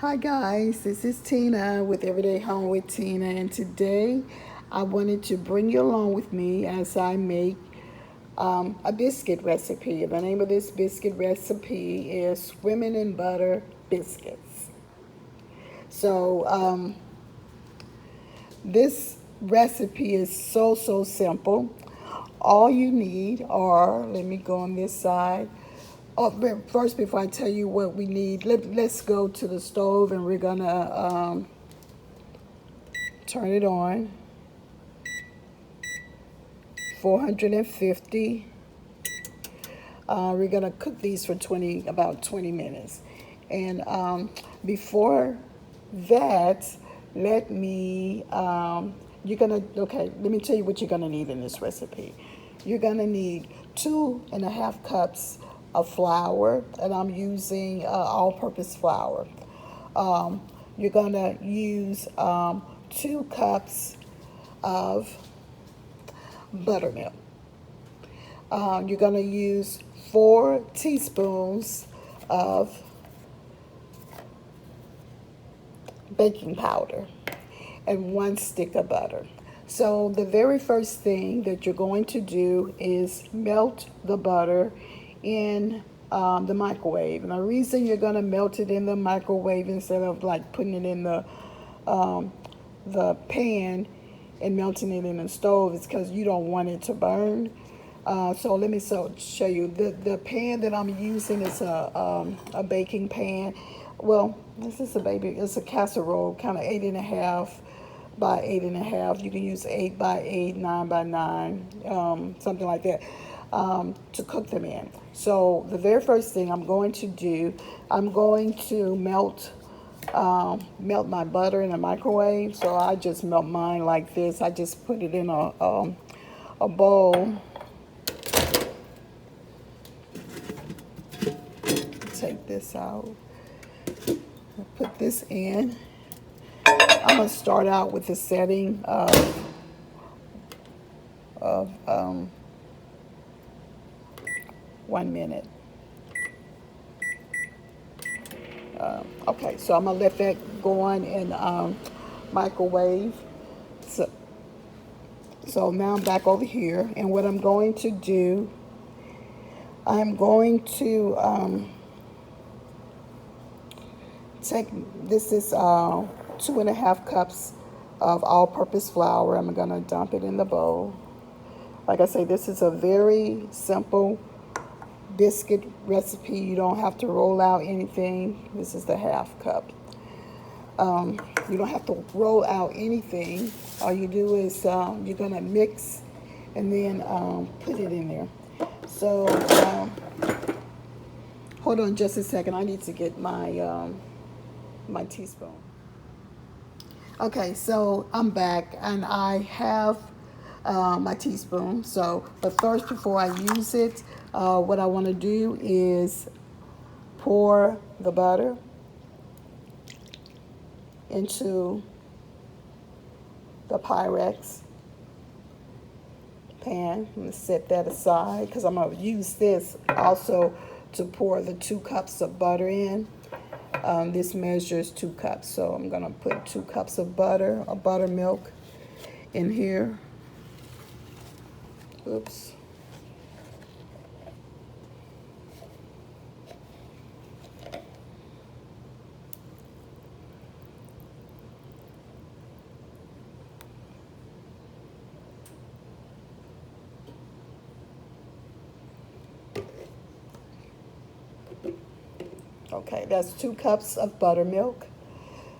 Hi guys, this is Tina with Everyday Home with Tina, and today I wanted to bring you along with me as I make a biscuit recipe. The name of this biscuit recipe is Swimming in Butter Biscuits. So this recipe is so simple. All you need are, let me go on this side. Oh, but first, before I tell you what we need, let's go to the stove and we're gonna turn it on. 450. We're gonna cook these for about 20 minutes. And before that, let me, okay, let me tell you what you're gonna need in this recipe. You're gonna need 2.5 cups of flour, and I'm using all-purpose flour. You're gonna use 2 cups of buttermilk. You're going to use 4 teaspoons of baking powder and 1 stick of butter. So the very first thing that you're going to do is melt the butter in the microwave. And the reason you're going to melt it in the microwave instead of like putting it in the pan and melting it in the stove is because you don't want it to burn. So let me show you. The pan that I'm using is a baking pan. Well, it's a casserole, kind of 8.5 by 8.5. You can use 8 by 8, 9 by 9, something like that, to cook them in. So the very first thing I'm going to do, I'm going to melt my butter in a microwave. So I just melt mine like this. I just put it in a bowl. Take this out. Put this in. I'm gonna start out with the setting of 1 minute. Okay, so I'm gonna let that go on in microwave. So now I'm back over here, and what I'm going to do, I'm going to take, this is 2.5 cups of all-purpose flour. I'm gonna dump it in the bowl. Like I say, this is a very simple biscuit recipe. You don't have to roll out anything. This is the 1/2 cup. You don't have to roll out anything. All you do is you're gonna mix and then put it in there. So hold on just a second. I need to get my my teaspoon. Okay, so I'm back and I have my teaspoon. So, but first, before I use it, what I want to do is pour the butter into the Pyrex pan. I'm going to set that aside because I'm going to use this also to pour the 2 cups of butter in. This measures 2 cups, so I'm going to put 2 cups of butter or buttermilk in here. Oops. Okay, that's 2 cups of buttermilk.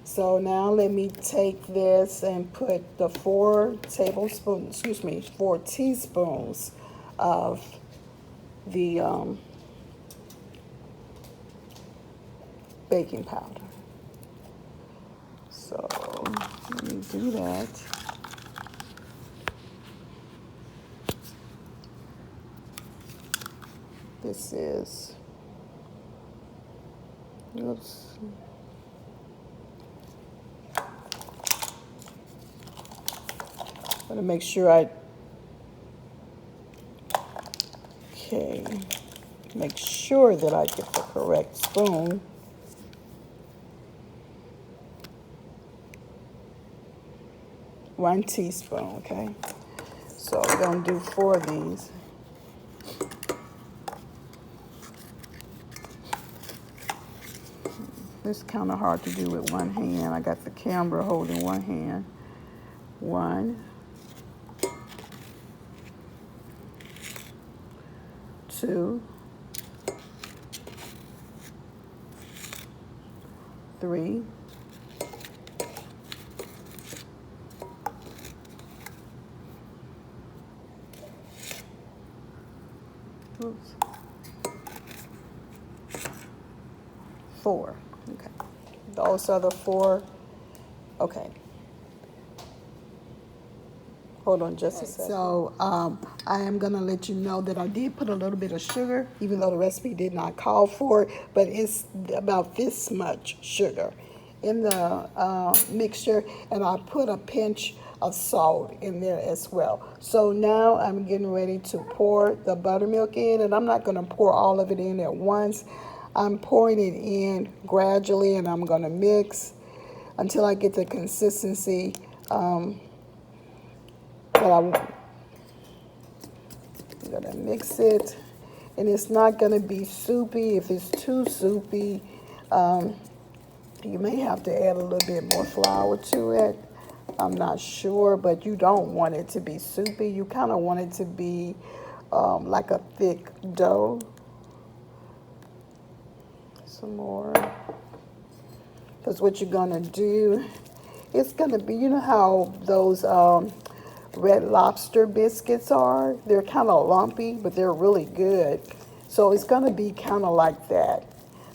So now let me take this and put the 4 teaspoons of the baking powder. So let me do that. This is, oops. I'm gonna make sure make sure that I get the correct spoon. 1 teaspoon, okay? So we're gonna do 4 of these. It's kind of hard to do with one hand. I got the camera holding one hand. 1, 2, 3, 4. Okay. Those are the 4. Okay. Hold on just a second. So I am gonna let you know that I did put a little bit of sugar, even though the recipe did not call for it, but it's about this much sugar in the mixture, and I put a pinch of salt in there as well. So now I'm getting ready to pour the buttermilk in, and I'm not gonna pour all of it in at once. I'm pouring it in gradually, and I'm gonna mix until I get the consistency but I'm gonna mix it, and it's not gonna be soupy. If it's too soupy, you may have to add a little bit more flour to it. I'm not sure, but you don't want it to be soupy. You kind of want it to be like a thick dough. Some more. Because what you're gonna do, it's gonna be, you know how those Red Lobster biscuits are? They're kind of lumpy, but they're really good. So it's gonna be kind of like that.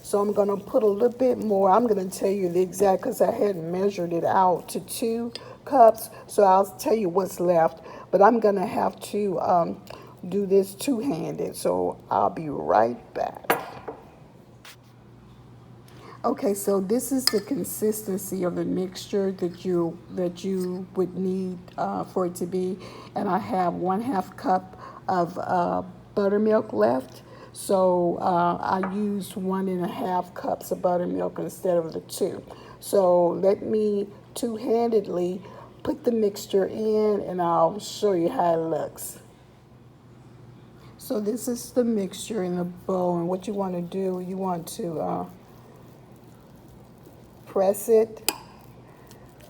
So I'm gonna put a little bit more. I'm gonna tell you the exact, because I hadn't measured it out to 2 cups. So I'll tell you what's left. But I'm gonna have to do this two-handed. So I'll be right back. Okay, so this is the consistency of the mixture that you would need for it to be, and I have 1/2 cup of buttermilk left. So I used 1.5 cups of buttermilk instead of the 2. So let me two-handedly put the mixture in, and I'll show you how it looks. So this is the mixture in the bowl, and what you want to do, you want to press it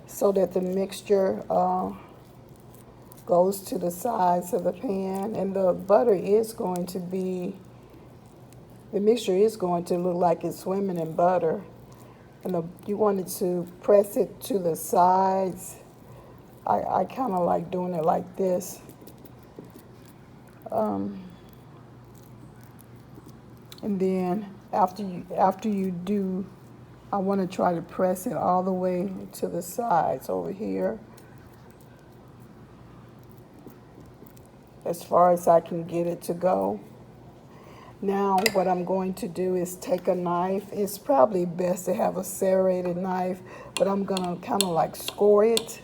so that the mixture goes to the sides of the pan, and the butter is going to be, the mixture is going to look like it's swimming in butter, and you wanted to press it to the sides. I kind of like doing it like this. And then after you do, I want to try to press it all the way to the sides over here, as far as I can get it to go. Now what I'm going to do is take a knife. It's probably best to have a serrated knife, but I'm going to kind of like score it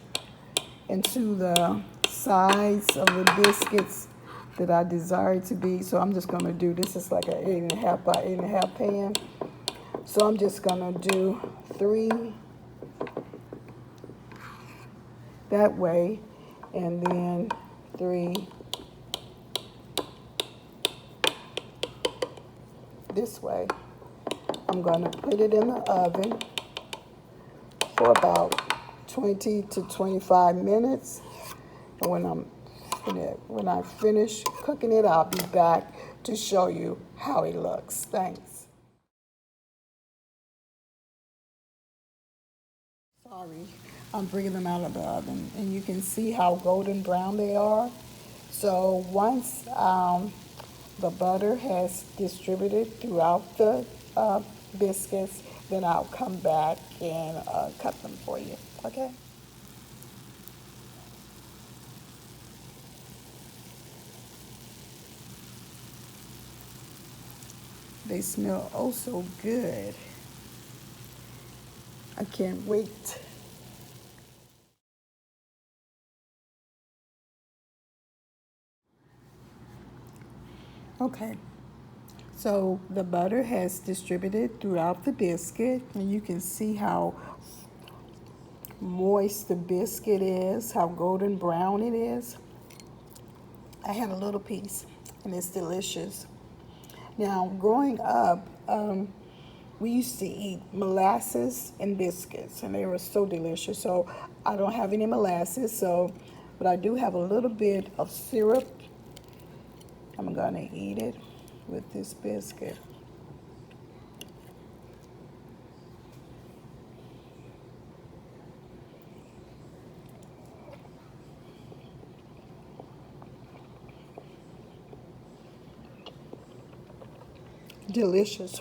into the sides of the biscuits that I desire it to be. So I'm just going to do, this is like an 8.5 by 8.5 pan. So I'm just gonna do 3 that way, and then 3 this way. I'm gonna put it in the oven for about 20 to 25 minutes. And when I finish cooking it, I'll be back to show you how it looks. Thanks. Sorry, I'm bringing them out of the oven, and you can see how golden brown they are. So once the butter has distributed throughout the biscuits, then I'll come back and cut them for you, okay? They smell oh so good. I can't wait. Okay, so the butter has distributed throughout the biscuit, and you can see how moist the biscuit is, how golden brown it is. I had a little piece and it's delicious. Now, growing up, we used to eat molasses and biscuits, and they were so delicious. So I don't have any molasses, but I do have a little bit of syrup. I'm gonna eat it with this biscuit. Delicious.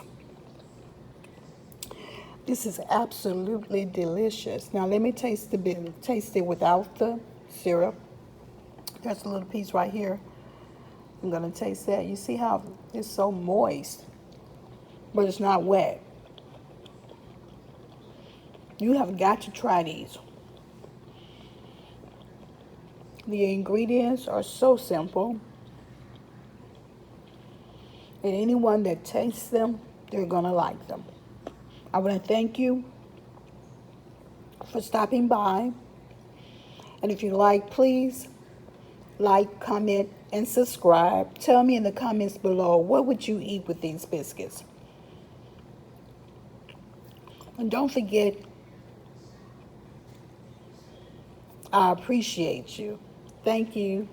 This is absolutely delicious. Now let me taste taste it without the syrup. There's a little piece right here. I'm gonna taste that. You see how it's so moist, but it's not wet. You have got to try these. The ingredients are so simple, and anyone that tastes them, they're gonna like them. I want to thank you for stopping by. And if you like, please like, comment, and subscribe. Tell me in the comments below, what would you eat with these biscuits? And don't forget, I appreciate you. Thank you.